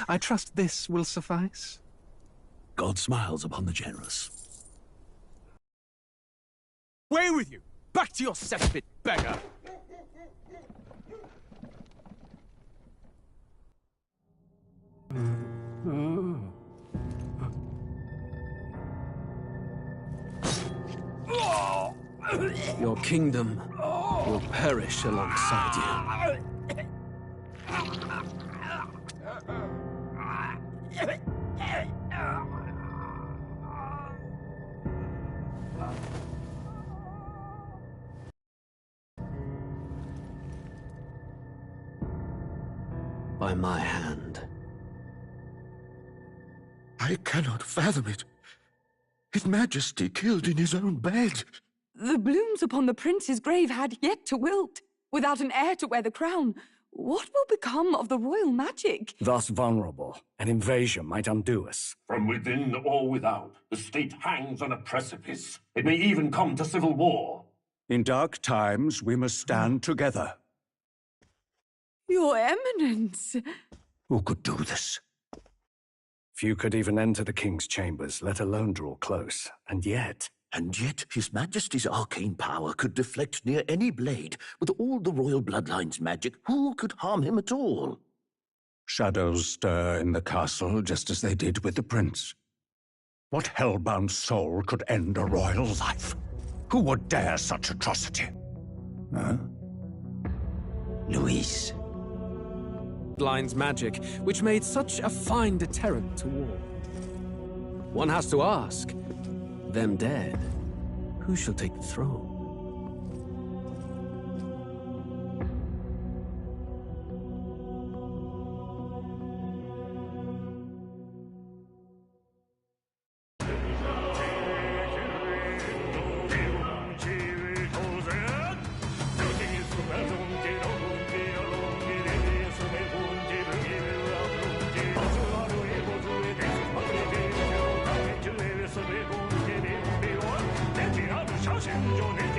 I trust this will suffice. God smiles upon the generous. Away with you! Back to your cesspit, beggar! Your kingdom will perish alongside you. By my hand. I cannot fathom it. His Majesty killed in his own bed. The blooms upon the prince's grave had yet to wilt. Without an heir to wear the crown, what will become of the royal magic? Thus vulnerable, an invasion might undo us. From within or without, the state hangs on a precipice. It may even come to civil war. In dark times, we must stand together. Your Eminence! Who could do this? Few could even enter the king's chambers, let alone draw close. And yet His Majesty's arcane power could deflect near any blade. With all the royal bloodline's magic, who could harm him at all? shadows stir in the castle just as they did with the prince. What hellbound soul could end a royal life? Who would dare such atrocity? Huh? Luis. Blind's magic, which made such a fine deterrent to war. One has to ask, them dead, who shall take the throne? 내 뒤를 샤신 존의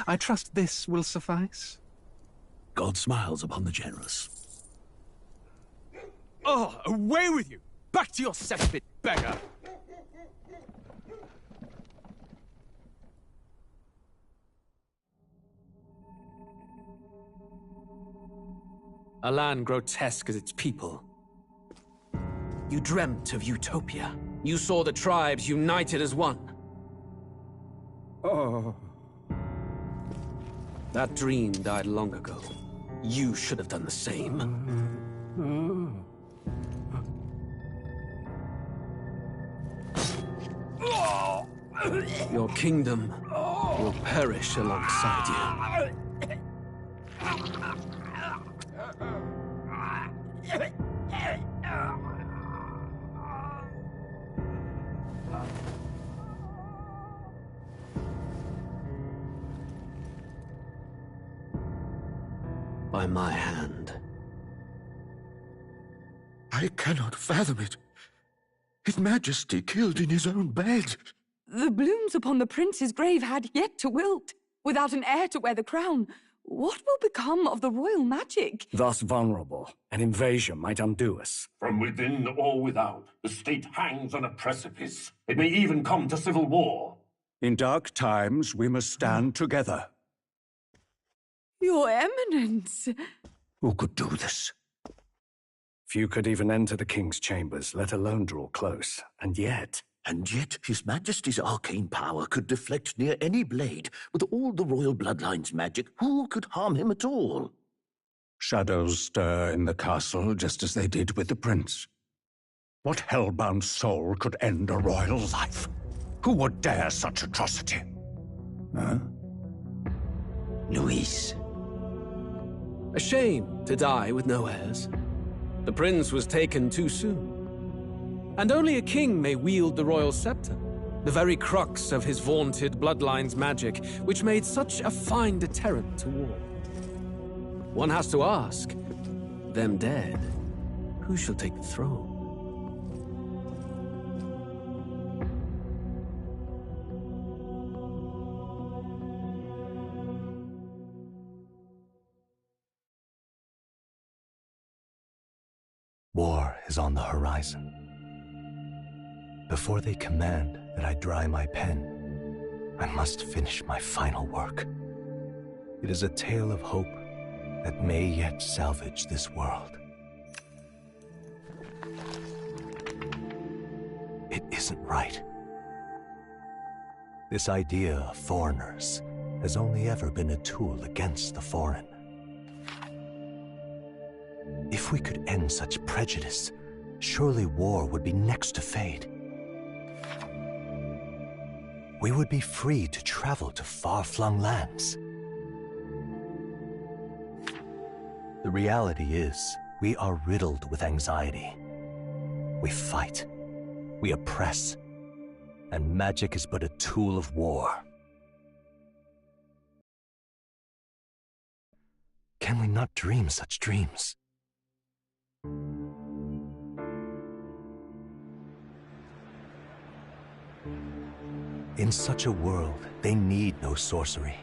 I trust this will suffice. God smiles upon the generous. Oh, away with you! Back to your cesspit, beggar! A land grotesque as its people. You dreamt of utopia. You saw the tribes united as one. Oh. That dream died long ago. You should have done the same. Your kingdom will perish alongside you. By my hand. I cannot fathom it. His Majesty killed in his own bed. The blooms upon the prince's grave had yet to wilt. Without an heir to wear the crown, what will become of the royal magic? Thus vulnerable, an invasion might undo us. From within or without, the state hangs on a precipice. It may even come to civil war. In dark times, we must stand together. Your Eminence! Who could do this? Few could even enter the king's chambers, let alone draw close. And yet His Majesty's arcane power could deflect near any blade. With all the royal bloodline's magic, who could harm him at all? Shadows stir in the castle just as they did with the prince. What hellbound soul could end a royal life? Who would dare such atrocity? Huh? Luis. A shame to die with no heirs. The prince was taken too soon. And only a king may wield the royal scepter, the very crux of his vaunted bloodline's magic, which made such a fine deterrent to war. One has to ask, them dead, who shall take the throne? War is on the horizon. Before they command that I dry my pen, I must finish my final work. It is a tale of hope that may yet salvage this world. It isn't right. This idea of foreigners has only ever been a tool against the foreign. If we could end such prejudice, surely war would be next to fade. We would be free to travel to far-flung lands. The reality is, we are riddled with anxiety. We fight, we oppress, and magic is but a tool of war. Can we not dream such dreams? In such a world, they need no sorcery.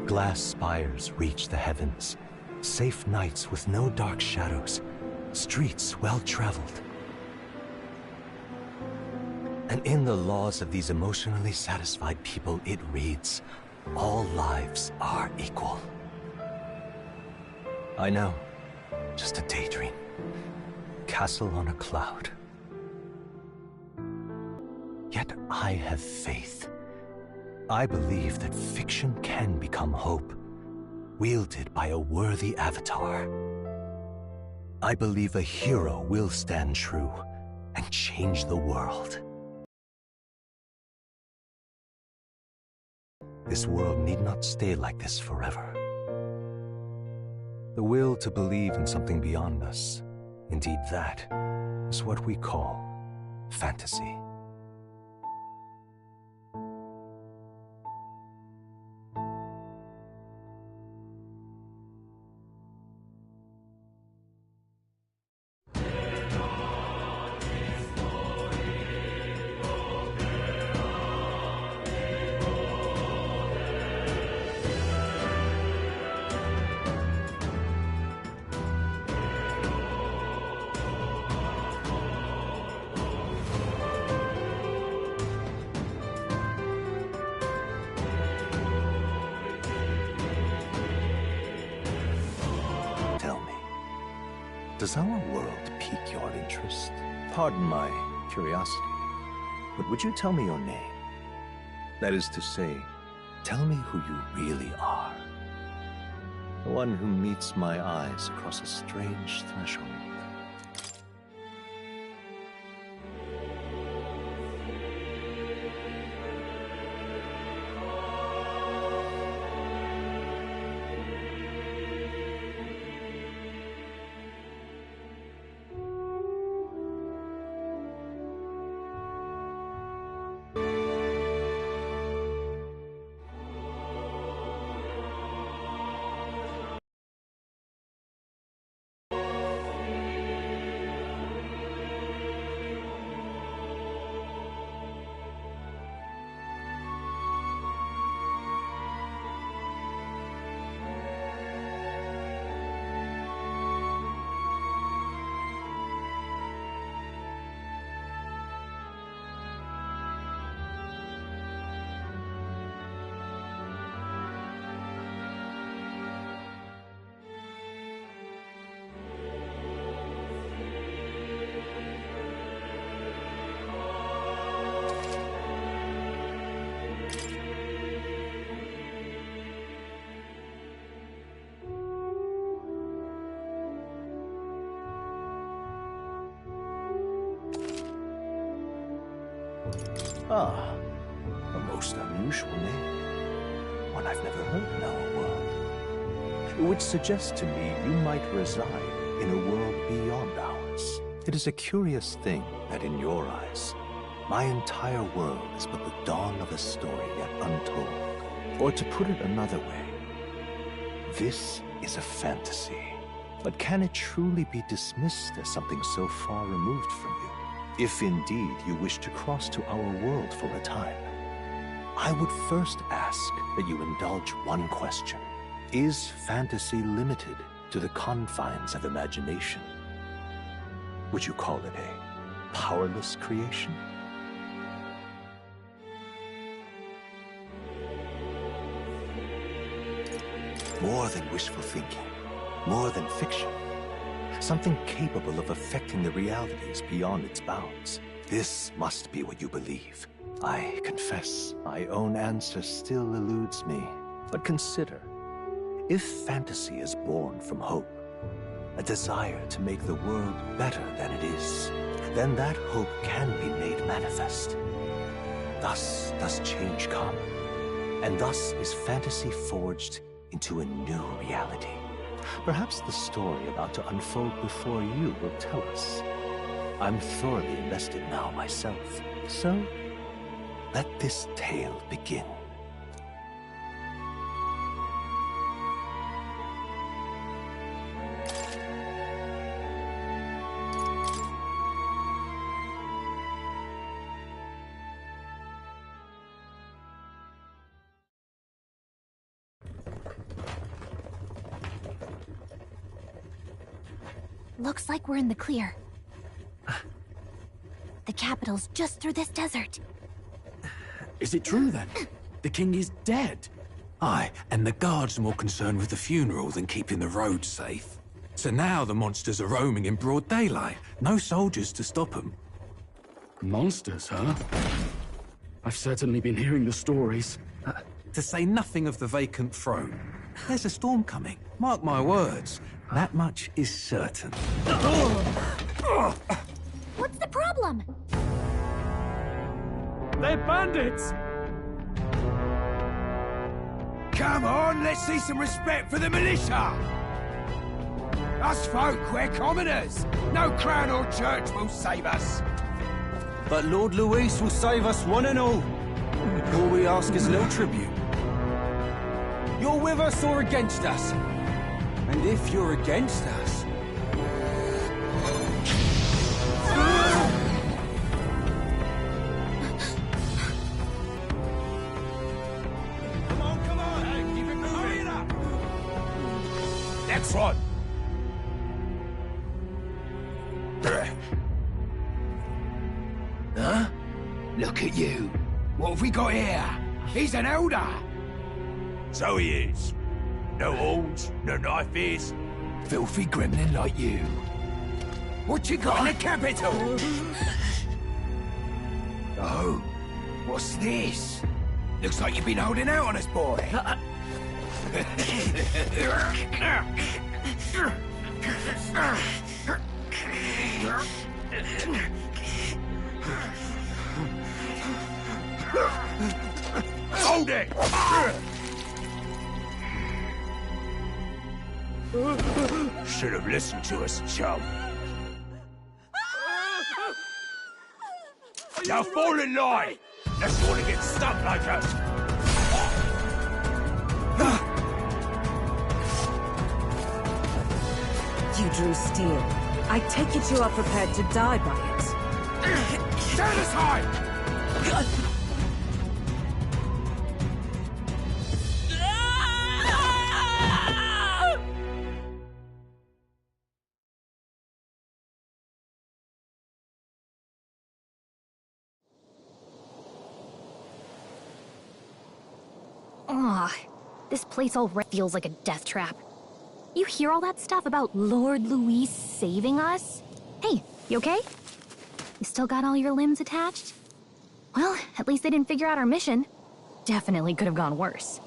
Glass spires reach the heavens, safe nights with no dark shadows, streets well-traveled. And in the laws of these emotionally satisfied people, it reads, all lives are equal. I know, just a daydream. Castle on a cloud. Yet I have faith. I believe that fiction can become hope, wielded by a worthy avatar. I believe a hero will stand true and change the world. This world need not stay like this forever. The will to believe in something beyond us, indeed that, is what we call fantasy. Does our world pique your interest? Pardon my curiosity, but would you tell me your name? That is to say, tell me who you really are. The one who meets my eyes across a strange threshold. Ah, a most unusual name. One I've never heard in our world. Which suggests to me you might reside in a world beyond ours. It is a curious thing that in your eyes, my entire world is but the dawn of a story yet untold. Or to put it another way, this is a fantasy. But can it truly be dismissed as something so far removed from you? If indeed you wish to cross to our world for a time, I would first ask that you indulge one question. Is fantasy limited to the confines of imagination? Would you call it a powerless creation? More than wishful thinking, more than fiction. Something capable of affecting the realities beyond its bounds. This must be what you believe. I confess, my own answer still eludes me. But consider, if fantasy is born from hope, a desire to make the world better than it is, then that hope can be made manifest. Thus does change come, and thus is fantasy forged into a new reality. Perhaps the story about to unfold before you will tell us. I'm thoroughly invested now myself, so let this tale begin. Looks like we're in the clear. The capital's just through this desert. Is it true then? The king is dead? Aye, and the guards are more concerned with the funeral than keeping the roads safe. So now the monsters are roaming in broad daylight. No soldiers to stop them. Monsters, huh? I've certainly been hearing the stories. To say nothing of the vacant throne. There's a storm coming, mark my words. That much is certain. What's the problem? They're bandits! Come on, let's see some respect for the militia! Us folk, we're commoners. No crown or church will save us. But Lord Luis will save us one and all. All we ask is little tribute. You're with us or against us? And if you're against us... Come on, hey, keep it moving. Hurry it up. Next one. Huh? Look at you. What have we got here? He's an elder. So he is. No horns, no knife ears. Filthy gremlin like you. What you got in the capital? Oh, what's this? Looks like you've been holding out on us, boy. Hold it! Should have listened to us, chum. Now fall in line! Unless you want to get stuck like us! You drew steel. I take it you are prepared to die by it. Stand aside! Ugh, this place already feels like a death trap. You hear all that stuff about Lord Luis saving us? Hey, you okay? You still got all your limbs attached? Well, at least they didn't figure out our mission. Definitely could have gone worse.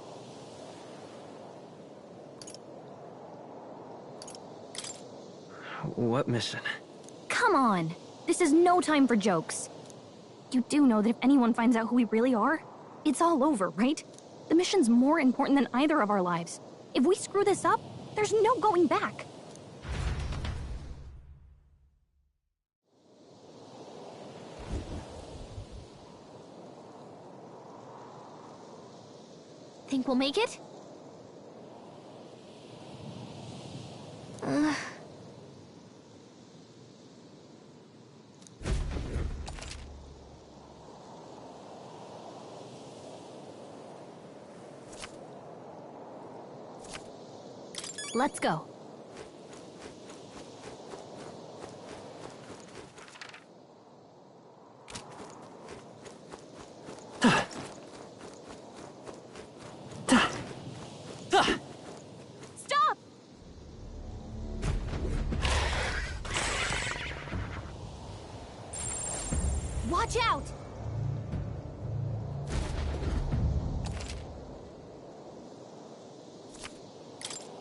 What mission? Come on! This is no time for jokes. You do know that if anyone finds out who we really are, it's all over, right? The mission's more important than either of our lives. If we screw this up, there's no going back. Think we'll make it? Let's go. Stop! Watch out!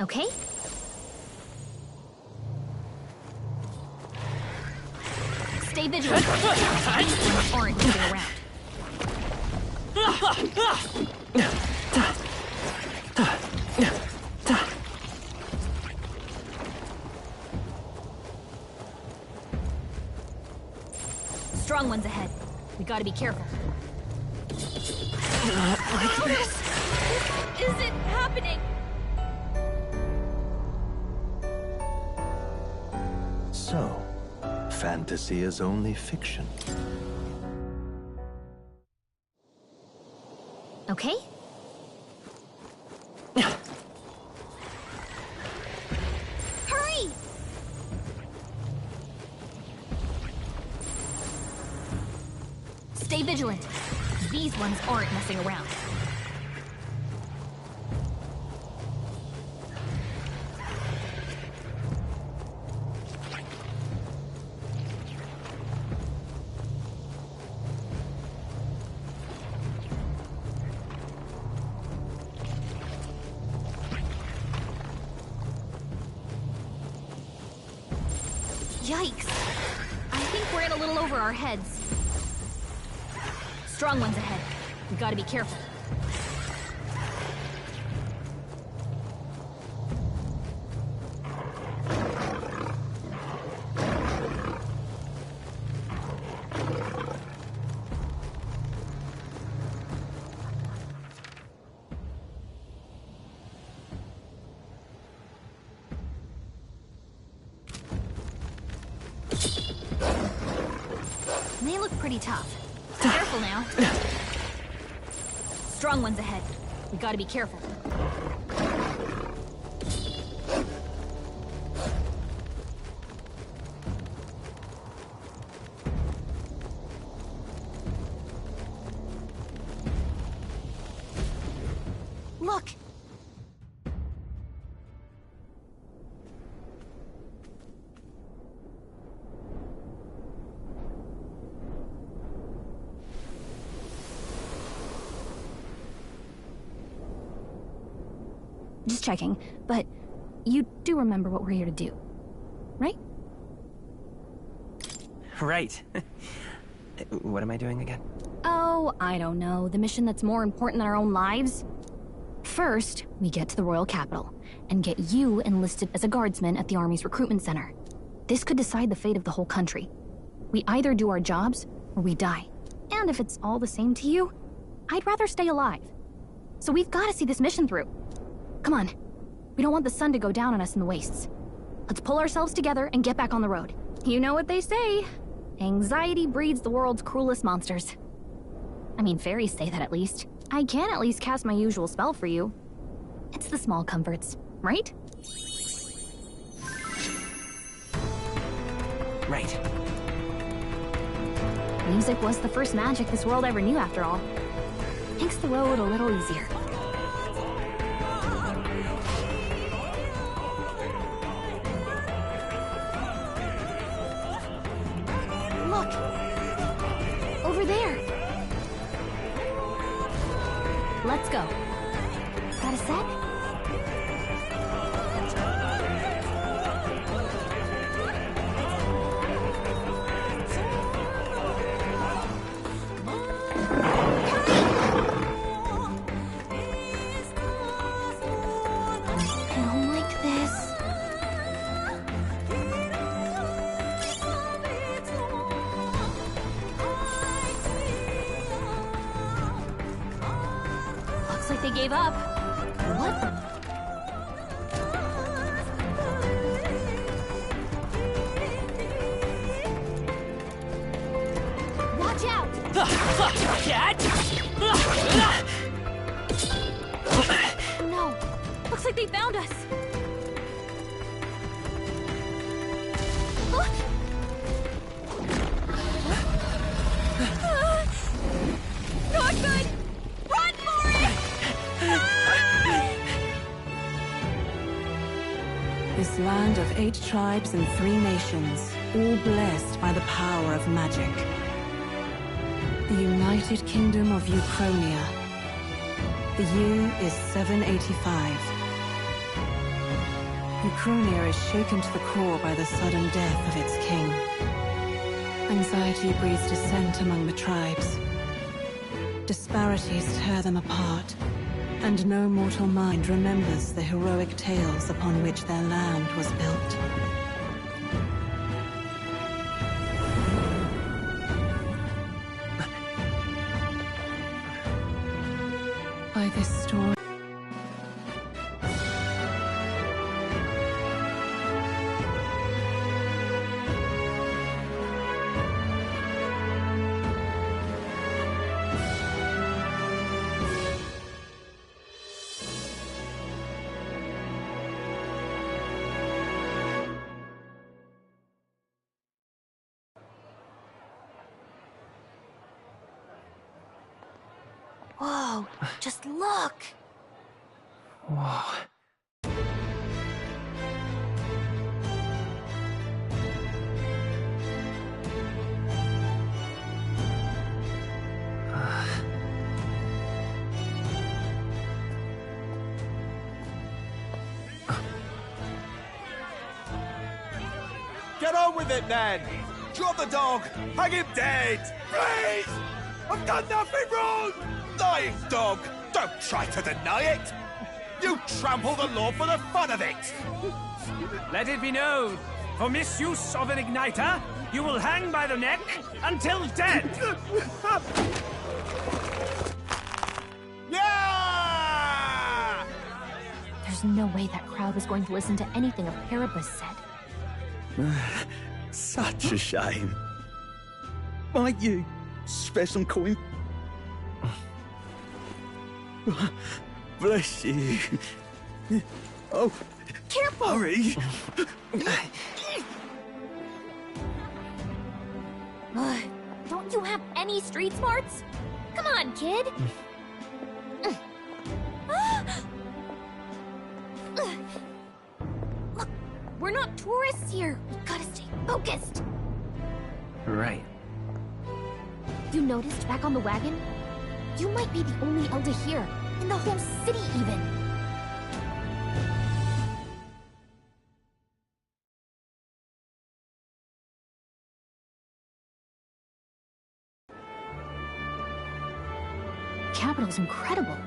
Okay? Stay vigilant. These aren't moving around. Strong ones ahead. We gotta be careful. Not like this. Is it happening? So, fantasy is only fiction. Okay? Hurry! Stay vigilant. These ones aren't messing around. Yikes! I think we're in a little over our heads. Strong ones ahead. We gotta be careful. They look pretty tough. Careful now. Strong ones ahead. We gotta be careful. Look! just checking, but you do remember what we're here to do, right? Right. What am I doing again? Oh, I don't know. The mission that's more important than our own lives? First, we get to the royal capital, and get you enlisted as a guardsman at the army's recruitment center. This could decide the fate of the whole country. We either do our jobs, or we die. And if it's all the same to you, I'd rather stay alive. So we've got to see this mission through. Come on. We don't want the sun to go down on us in the wastes. Let's pull ourselves together and get back on the road. You know what they say. Anxiety breeds the world's cruelest monsters. I mean, fairies say that at least. I can at least cast my usual spell for you. It's the small comforts, right? Right. Music was the first magic this world ever knew, after all. Makes the road a little easier. Look! Over there! Let's go. Got a sec? They gave up. What? Watch out! No. Looks like they found us. Not good! Run for it! This land of 8 tribes and 3 nations, all blessed by the power of magic. The United Kingdom of Uchronia. The year is 785. Uchronia is shaken to the core by the sudden death of its king. Anxiety breeds dissent among the tribes. Disparities tear them apart, and no mortal mind remembers the heroic tales upon which their land was built. By this story, whoa, just look! Whoa. Get on with it, then! Drop the dog! Hang him dead! Please! I've done nothing wrong! Lying dog! Don't try to deny it! You trample the law for the fun of it! Let it be known, for misuse of an igniter, you will hang by the neck until dead! Yeah! There's no way that crowd was going to listen to anything a Paribus said. Such a shame. Might you spare some coin? Bless you. Oh, careful! Hurry! Don't you have any street smarts? Come on, kid! Look, we're not tourists here. We gotta stay focused. Right. You noticed back on the wagon? You might be the only Elder here, in the whole city even. capital's incredible.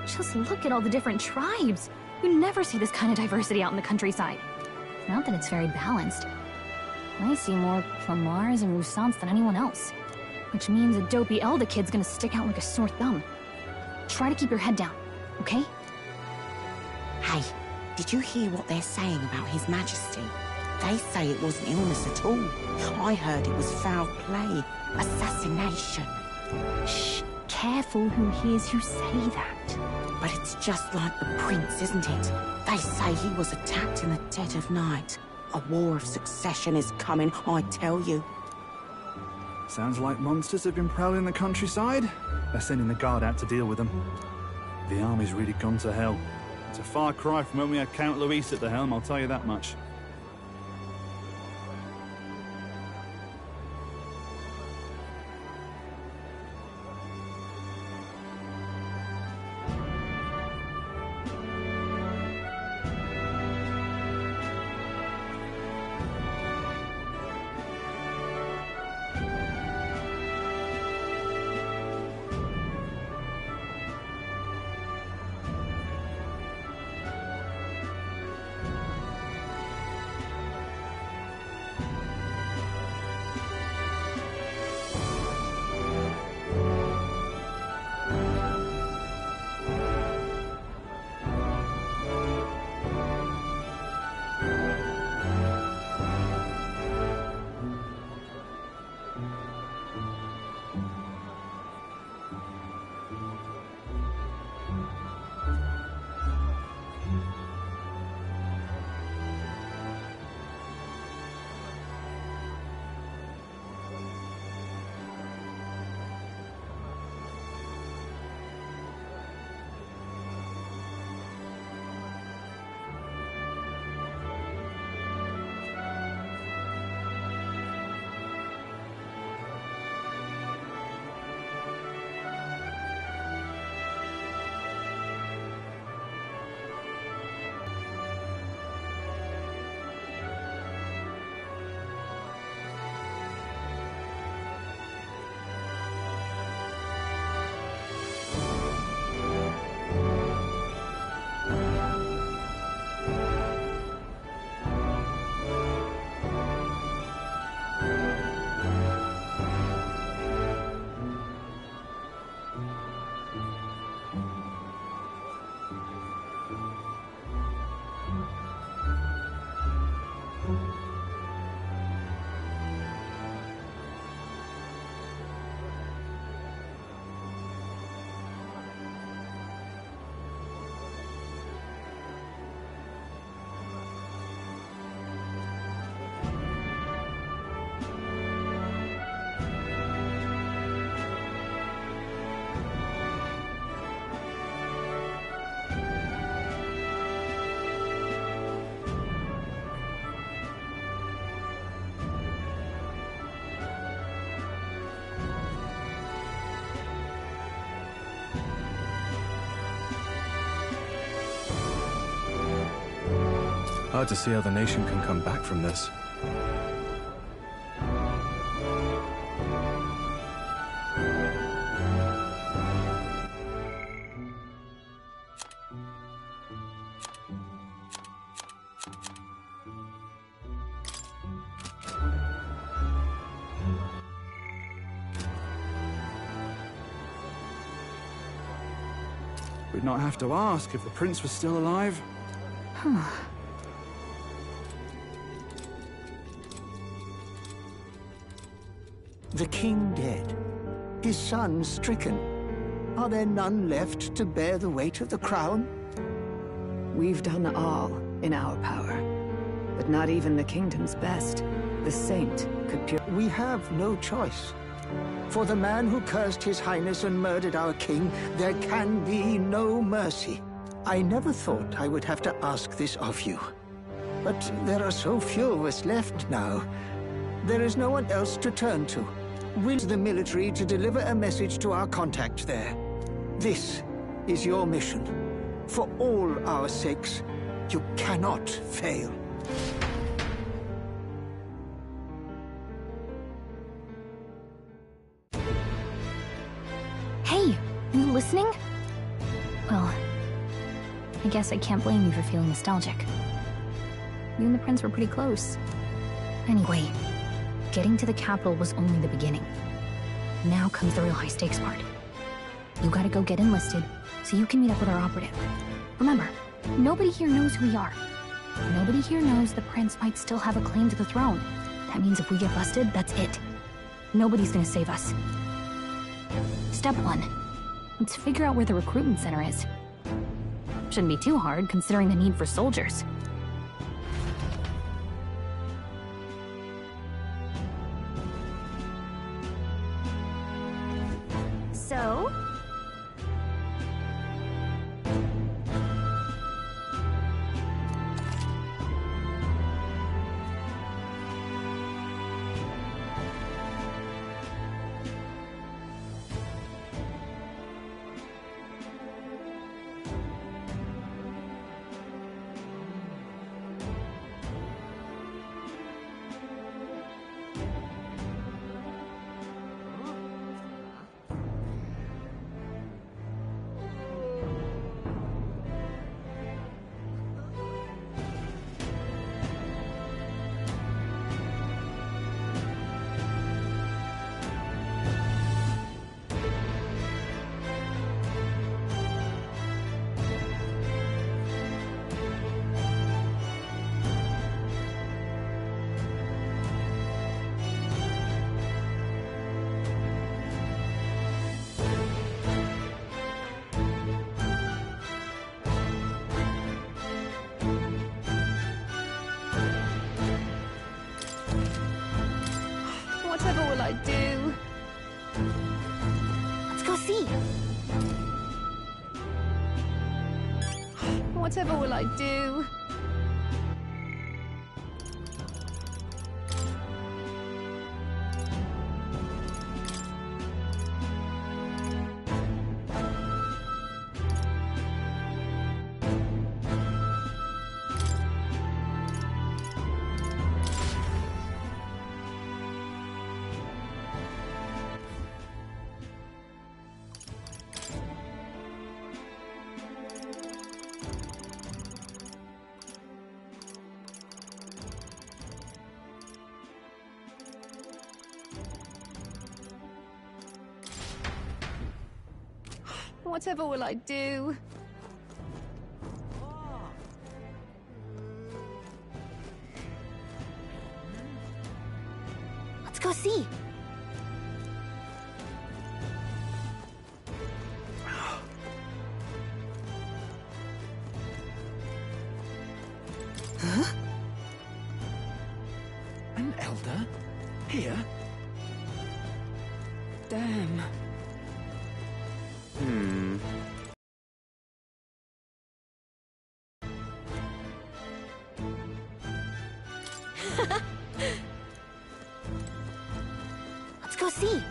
Just look at all the different tribes. You never see this kind of diversity out in the countryside. Not that it's very balanced. I see more Flamars and Roussants than anyone else. Which means a dopey Elder kid's gonna stick out like a sore thumb. Try to keep your head down, okay? Hey, did you hear what they're saying about His Majesty? They say it wasn't illness at all. I heard it was foul play, assassination. Shh, careful who hears you say that. But it's just like the prince, isn't it? They say he was attacked in the dead of night. A war of succession is coming, I tell you. Sounds like monsters have been prowling the countryside. They're sending the guard out to deal with them. The army's really gone to hell. It's a far cry from when we had Count Luis at the helm, I'll tell you that much. Hard to see how the nation can come back from this. We'd not have to ask if the prince was still alive. The king dead, his son stricken. Are there none left to bear the weight of the crown? We've done all in our power, but not even the kingdom's best. The saint could We have no choice. For the man who cursed his highness and murdered our king, there can be no mercy. I never thought I would have to ask this of you. But there are so few of us left now. There is no one else to turn to. Will the military to deliver a message to our contact there. This is your mission. For all our sakes, you cannot fail. Hey, Are you listening? Well, I guess I can't blame you for feeling nostalgic. You and the prince were pretty close. Anyway, getting to the capital was only the beginning. Now comes the real high-stakes part. You gotta go get enlisted, so you can meet up with our operative. Remember, nobody here knows who we are. Nobody here knows the prince might still have a claim to the throne. That means if we get busted, that's it. Nobody's gonna save us. Step 1. Let's figure out where the recruitment center is. Shouldn't be too hard, considering the need for soldiers. So? Whatever will I do? Let's go see. Whatever will I do? Whatever will I do? Let's go see. Huh? An elder? Here? Damn. Let's go see.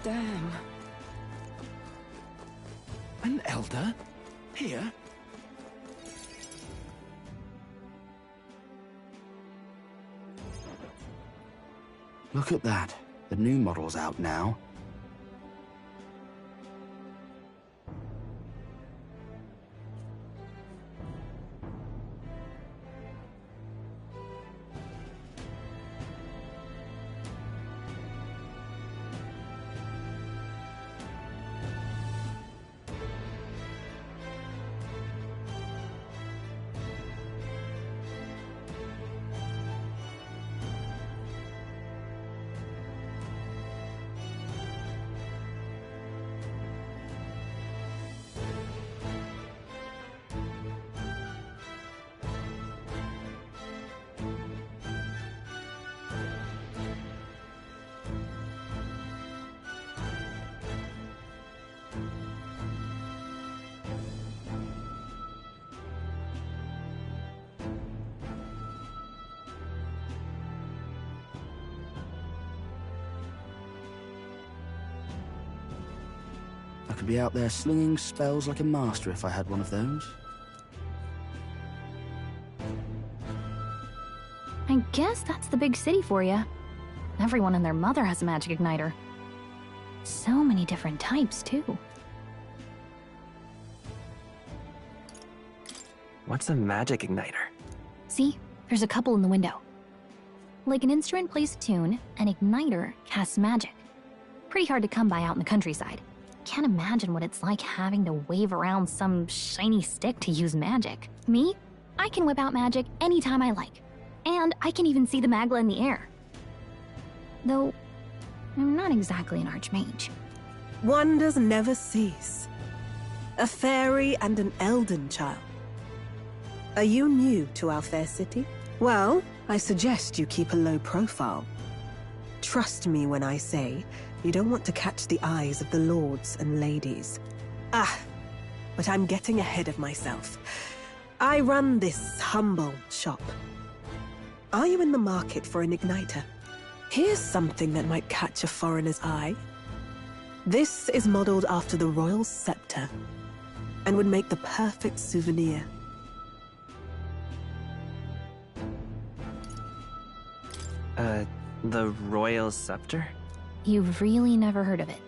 Damn. An elder? Here? Look at that. The new model's out now. could be out there slinging spells like a master if I had one of those. I guess that's the big city for you. Everyone and their mother has a magic igniter. So many different types, too. What's a magic igniter? See? There's a couple in the window. Like an instrument plays a tune, an igniter casts magic. Pretty hard to come by out in the countryside. Can't imagine what it's like having to wave around some shiny stick to use magic. Me? I can whip out magic anytime I like. And I can even see the magla in the air. Though, I'm not exactly an archmage. Wonders never cease. A fairy and an elden child. Are you new to our fair city? Well, I suggest you keep a low profile. Trust me when I say you don't want to catch the eyes of the lords and ladies. But I'm getting ahead of myself. I run this humble shop. Are you in the market for an igniter? Here's something that might catch a foreigner's eye. This is modeled after the royal scepter and would make the perfect souvenir. The royal scepter? You've really never heard of it.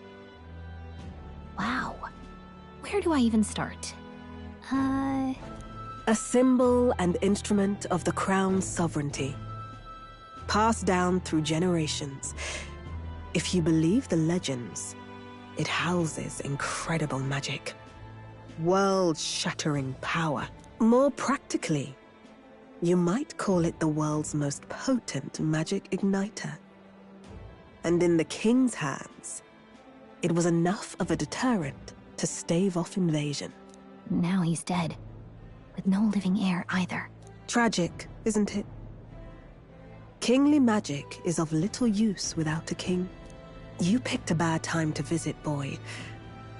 Wow. Where do I even start? A symbol and instrument of the crown's sovereignty. Passed down through generations. If you believe the legends, it houses incredible magic. World-shattering power. More practically, you might call it the world's most potent magic igniter. And in the king's hands, it was enough of a deterrent to stave off invasion. Now he's dead. With no living heir either. Tragic, isn't it? Kingly magic is of little use without a king. You picked a bad time to visit, boy.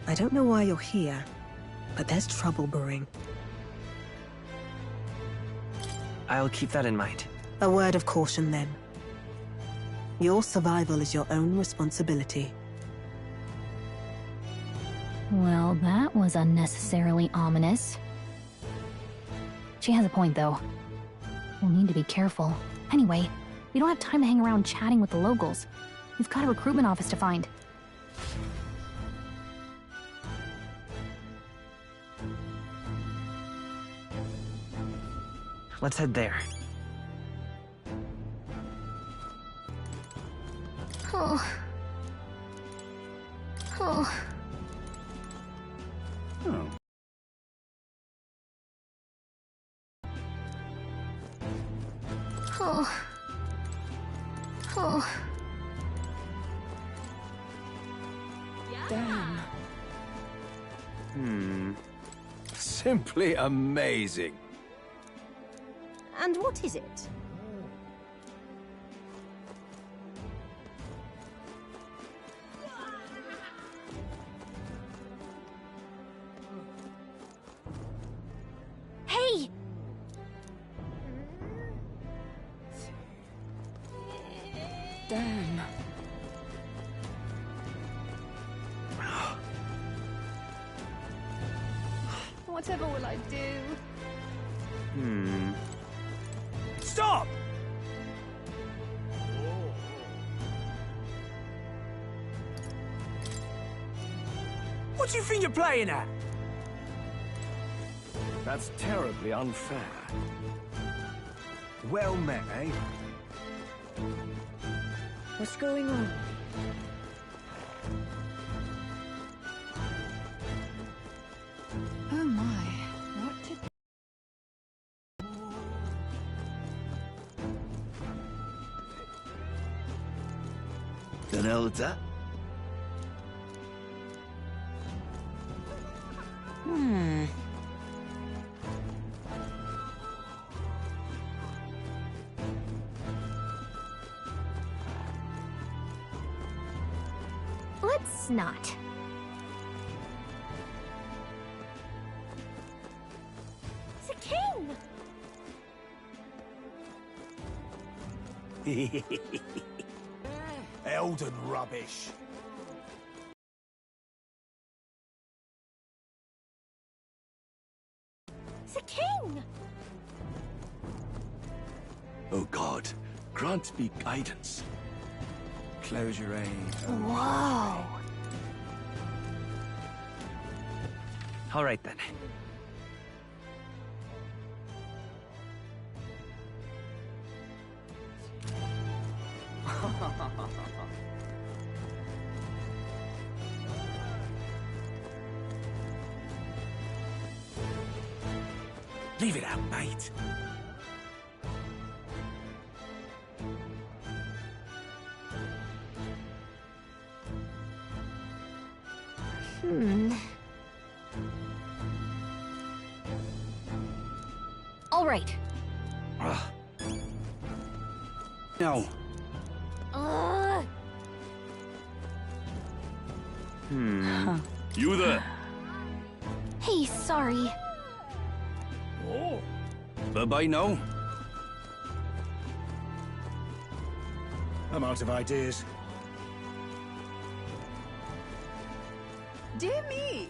I don't know why you're here, but there's trouble brewing. I'll keep that in mind. A word of caution, then. Your survival is your own responsibility. Well, that was unnecessarily ominous. She has a point, though. We'll need to be careful. Anyway, we don't have time to hang around chatting with the locals. We've got a recruitment office to find. Let's head there. Oh. Oh. Oh. Oh. Oh. Damn. Simply amazing. And what is it? Hey! Damn. Whatever will I do? Stop! What do you think you're playing at? That's terribly unfair. Well met, eh? What's going on? Oh my, what did... The hell is that? Let's not. It's a king! Elden rubbish. The king! Oh God, grant me guidance. Close your eyes. Whoa! All right then. Leave it out, mate. All right. No. Huh. You there? Hey, sorry. Oh. Bye-bye now. I'm out of ideas. Dear me,